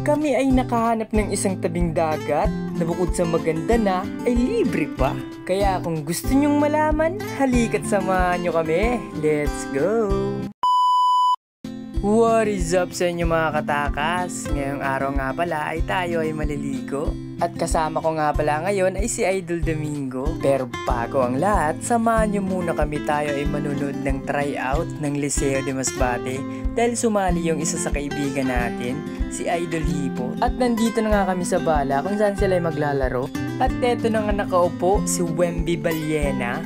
Kami ay nakahanap ng isang tabing dagat na bukod sa maganda na ay libre pa. Kaya kung gusto nyong malaman, halika't samahan nyo kami. Let's go! What is up sa inyo mga katakas? Ngayong araw nga pala ay tayo ay maliligo. At kasama ko nga pala ngayon ay si Idol Domingo. Pero bago ang lahat, samahan nyo muna kami, tayo ay manunod ng tryout ng Liceo de Masbate. Dahil sumali yung isa sa kaibigan natin, si Idol Hipo. At nandito na nga kami sa bala kung saan sila ay maglalaro. At eto na nga nakaupo, si Wemby Baliena.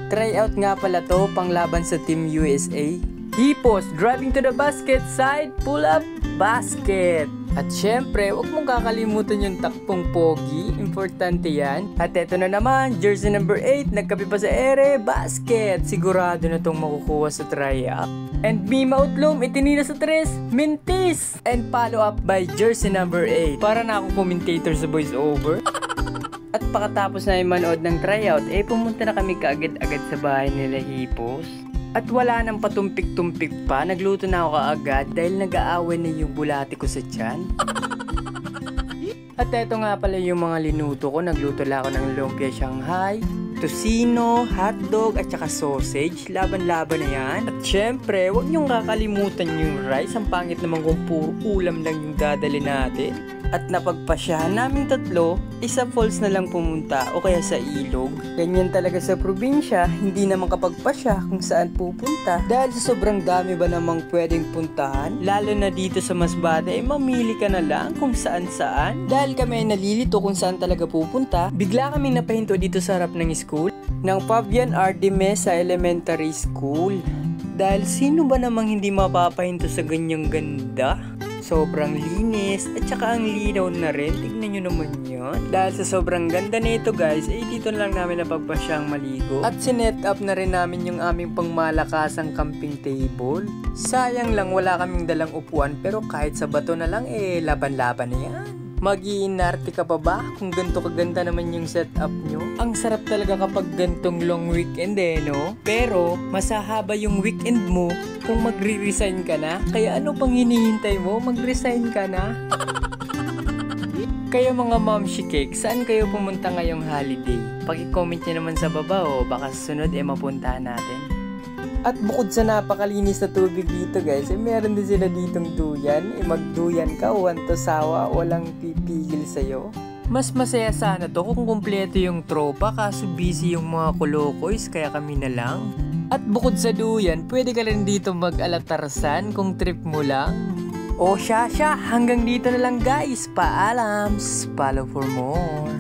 Tryout nga pala to, panglaban sa Team USA. Hipos, driving to the basket side, pull up, basket. At syempre, huwag mong kakalimutan yung takpong pogi, importante yan. At eto na naman, jersey number 8, nagkape pa sa ere, basket. Sigurado na tong makukuha sa tryout. And Mima Utlom, itinina sa 3, mintis. And follow up by jersey number 8. Para na akong commentator sa voice over. At pakatapos na yung manood ng tryout, pumunta na kami kaagad-agad sa bahay nila Hipos. At wala nang patumpik-tumpik pa, nagluto na ako kaagad dahil nag-aaway na yung bulati ko sa tiyan. At eto nga pala yung mga linuto ko, nagluto lang ako ng lumpia Shanghai, tocino, hotdog at saka sausage, laban-laban na yan. At syempre, huwag niyong kakalimutan yung rice, ang pangit naman kung puro ulam lang yung dadali natin. At napagpasyahan naming tatlo, isa falls na lang pumunta o kaya sa ilog. Ganyan talaga sa probinsya, hindi naman kapagpasya kung saan pupunta. Dahil sa sobrang dami ba namang pwedeng puntahan, lalo na dito sa Masbate, mamili ka na lang kung saan-saan. Dahil kami ay nalilito kung saan talaga pupunta, bigla kaming napahinto dito sa harap ng school, ng Fabian Artemis sa elementary school. Dahil sino ba namang hindi mapapahinto sa ganyang ganda? Sobrang linis at saka ang linaw na rin. Tignan nyo naman yan. Dahil sa sobrang ganda na ito guys, dito na lang namin napagpasyang maligo. At sinet up na rin namin yung aming pangmalakasang camping table. Sayang lang wala kaming dalang upuan, pero kahit sa bato na lang laban-laban na yan. Mag-iinarte ka pa ba kung ganito kaganda naman yung setup nyo? Ang sarap talaga kapag gantong long weekend no? Pero masahaba yung weekend mo kung magre-resign ka na. Kaya ano pang hinihintay mo? Mag-resign ka na. Kayo mga Momshi Cake, saan kayo pumunta ngayong holiday? Paki-comment nyo naman sa baba baka susunod mapuntahan natin. At bukod sa napakalinis na tubig dito guys, meron din sila ditong duyan. Magduyan ka, wanto sawa, walang pipigil sa'yo. Mas masaya sana to kung kumpleto yung tropa, kaso busy yung mga kolokoys, kaya kami na lang. At bukod sa duyan, pwede ka rin dito mag-alatarsan kung trip mo lang. O siya, hanggang dito na lang guys. Paalams, follow for more.